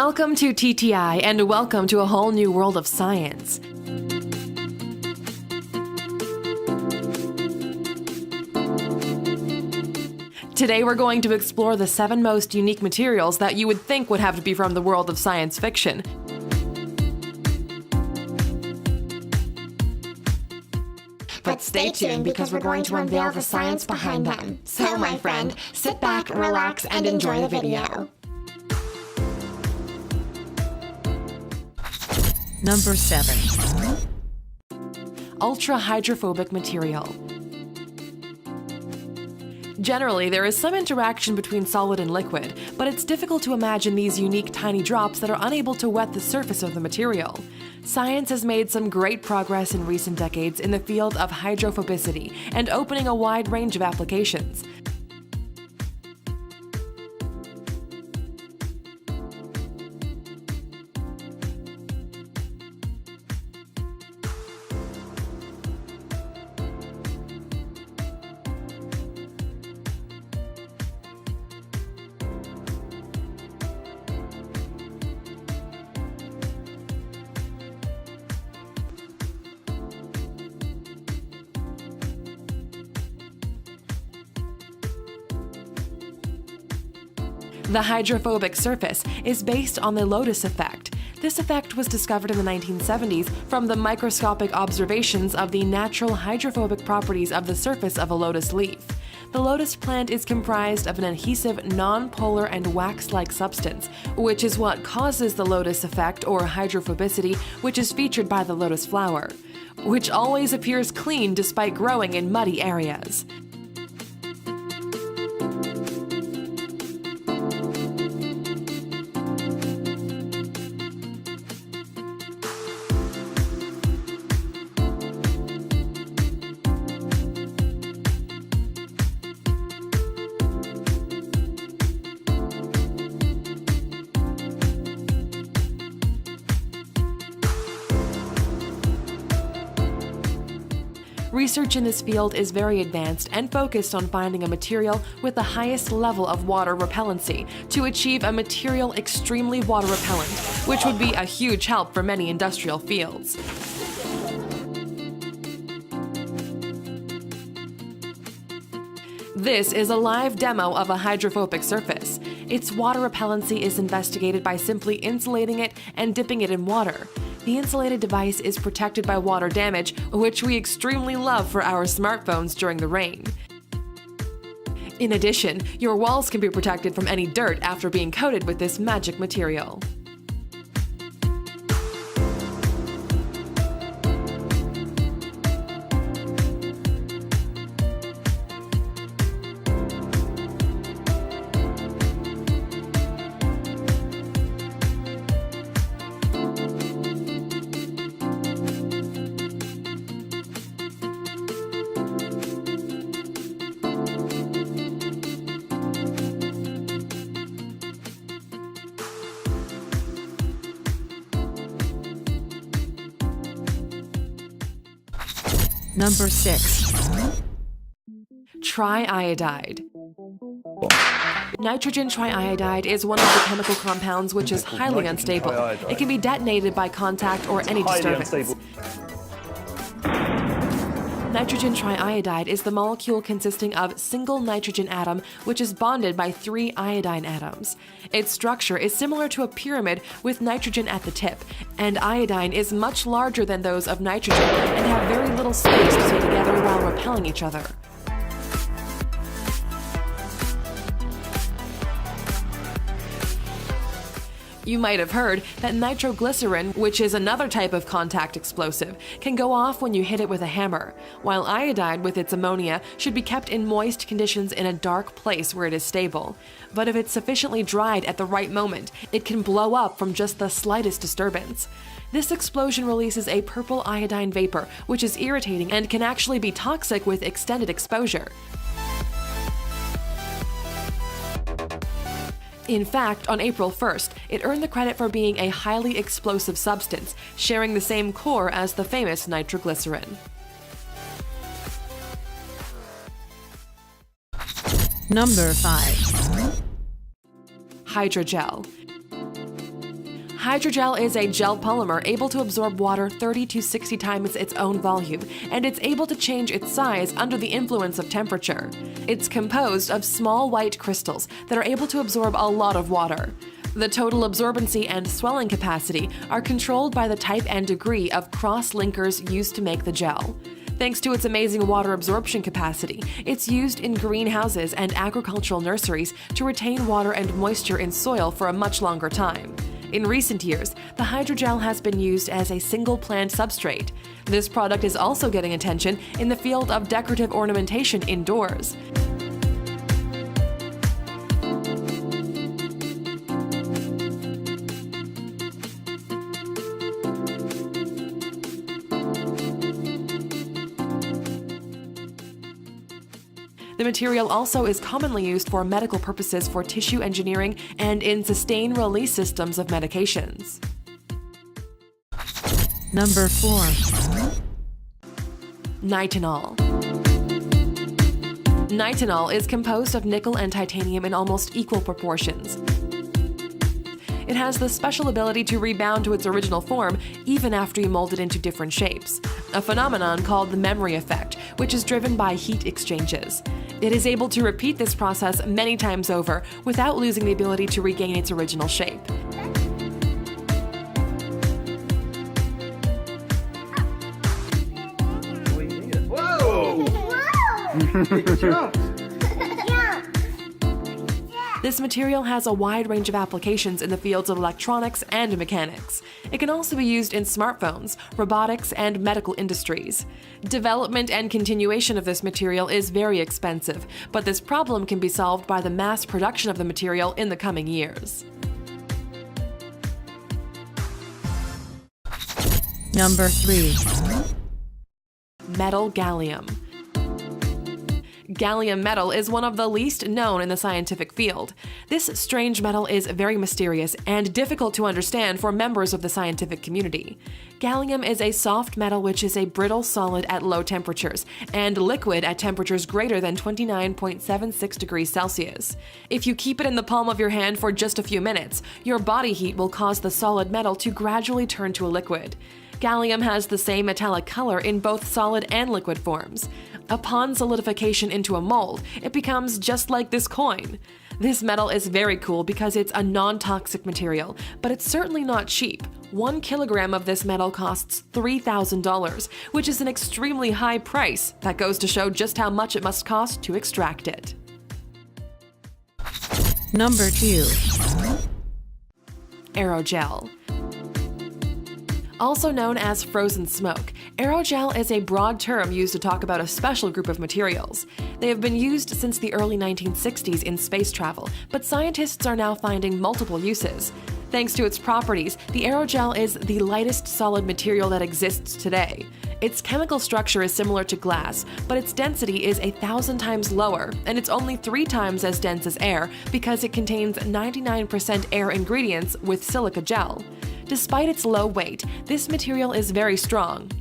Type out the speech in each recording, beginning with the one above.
Welcome to TTI, and welcome to a whole new world of science. Today we're going to explore the 7 most unique materials that you would think would have to be from the world of science fiction. But stay tuned because we're going to unveil the science behind them. So, my friend, sit back, relax, and enjoy the video. Number 7. Ultra-hydrophobic material. Generally, there is some interaction between solid and liquid, but it's difficult to imagine these unique tiny drops that are unable to wet the surface of the material. Science has made some great progress in recent decades in the field of hydrophobicity and opening a wide range of applications. The hydrophobic surface is based on the Lotus effect. This effect was discovered in the 1970s from the microscopic observations of the natural hydrophobic properties of the surface of a lotus leaf. The lotus plant is comprised of an adhesive, non-polar and wax-like substance, which is what causes the lotus effect or hydrophobicity, which is featured by the lotus flower, which always appears clean despite growing in muddy areas. Research in this field is very advanced and focused on finding a material with the highest level of water repellency to achieve a material extremely water repellent, which would be a huge help for many industrial fields. This is a live demo of a hydrophobic surface. Its water repellency is investigated by simply insulating it and dipping it in water. The insulated device is protected by water damage, which we extremely love for our smartphones during the rain. In addition, your walls can be protected from any dirt after being coated with this magic material. Number 6. Triiodide. Nitrogen triiodide is one of the chemical compounds which is highly unstable. It can be detonated by contact or any disturbance. Nitrogen triiodide is the molecule consisting of a single nitrogen atom which is bonded by 3 iodine atoms. Its structure is similar to a pyramid with nitrogen at the tip, and iodine is much larger than those of nitrogen and have very little space to stay together while repelling each other. You might have heard that nitroglycerin, which is another type of contact explosive, can go off when you hit it with a hammer, while iodide with its ammonia should be kept in moist conditions in a dark place where it is stable. But if it's sufficiently dried at the right moment, it can blow up from just the slightest disturbance. This explosion releases a purple iodine vapor, which is irritating and can actually be toxic with extended exposure. In fact, on April 1st, it earned the credit for being a highly explosive substance, sharing the same core as the famous nitroglycerin. Number 5. Hydrogel. Hydrogel is a gel polymer able to absorb water 30 to 60 times its own volume, and it's able to change its size under the influence of temperature. It's composed of small white crystals that are able to absorb a lot of water. The total absorbency and swelling capacity are controlled by the type and degree of cross-linkers used to make the gel. Thanks to its amazing water absorption capacity, it's used in greenhouses and agricultural nurseries to retain water and moisture in soil for a much longer time. In recent years, the hydrogel has been used as a single plant substrate. This product is also getting attention in the field of decorative ornamentation indoors. The material also is commonly used for medical purposes for tissue engineering and in sustain-release systems of medications. Number 4. Nitinol. Nitinol is composed of nickel and titanium in almost equal proportions. It has the special ability to rebound to its original form even after you mold it into different shapes, a phenomenon called the memory effect, which is driven by heat exchanges. It is able to repeat this process many times over without losing the ability to regain its original shape. Whoa! Good job. This material has a wide range of applications in the fields of electronics and mechanics. It can also be used in smartphones, robotics, and medical industries. Development and continuation of this material is very expensive, but this problem can be solved by the mass production of the material in the coming years. Number 3. Metal gallium. Gallium metal is one of the least known in the scientific field. This strange metal is very mysterious and difficult to understand for members of the scientific community. Gallium is a soft metal which is a brittle solid at low temperatures and liquid at temperatures greater than 29.76 degrees Celsius. If you keep it in the palm of your hand for just a few minutes, your body heat will cause the solid metal to gradually turn to a liquid. Gallium has the same metallic color in both solid and liquid forms. Upon solidification into a mold, it becomes just like this coin. This metal is very cool because it's a non-toxic material, but it's certainly not cheap. 1 kilogram of this metal costs $3,000, which is an extremely high price. That goes to show just how much it must cost to extract it. Number 2. Aerogel. Also known as frozen smoke, aerogel is a broad term used to talk about a special group of materials. They have been used since the early 1960s in space travel, but scientists are now finding multiple uses. Thanks to its properties, the aerogel is the lightest solid material that exists today. Its chemical structure is similar to glass, but its density is 1,000 times lower, and it's only 3 times as dense as air because it contains 99% air ingredients with silica gel. Despite its low weight, this material is very strong.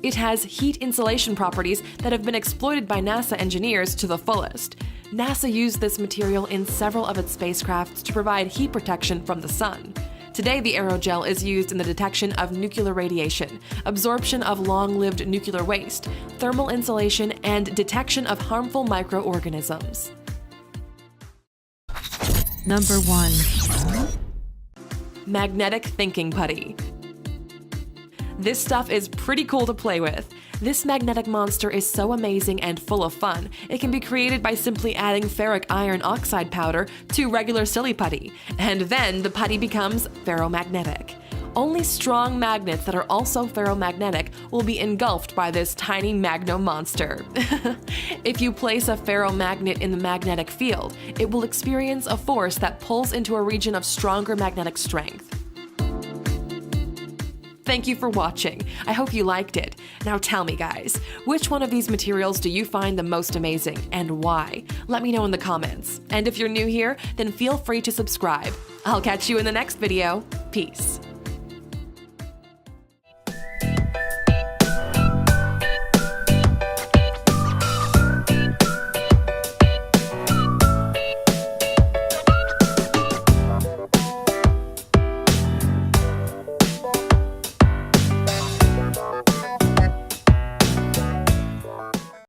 It has heat insulation properties that have been exploited by NASA engineers to the fullest. NASA used this material in several of its spacecraft to provide heat protection from the sun. Today, the aerogel is used in the detection of nuclear radiation, absorption of long-lived nuclear waste, thermal insulation, and detection of harmful microorganisms. Number 1. Magnetic thinking putty. This stuff is pretty cool to play with. This magnetic monster is so amazing and full of fun. It can be created by simply adding ferric iron oxide powder to regular silly putty, and then the putty becomes ferromagnetic. Only strong magnets that are also ferromagnetic will be engulfed by this tiny magno monster. If you place a ferromagnet in the magnetic field, it will experience a force that pulls into a region of stronger magnetic strength. Thank you for watching. I hope you liked it. Now tell me guys, which one of these materials do you find the most amazing and why? Let me know in the comments. And if you're new here, then feel free to subscribe. I'll catch you in the next video. Peace.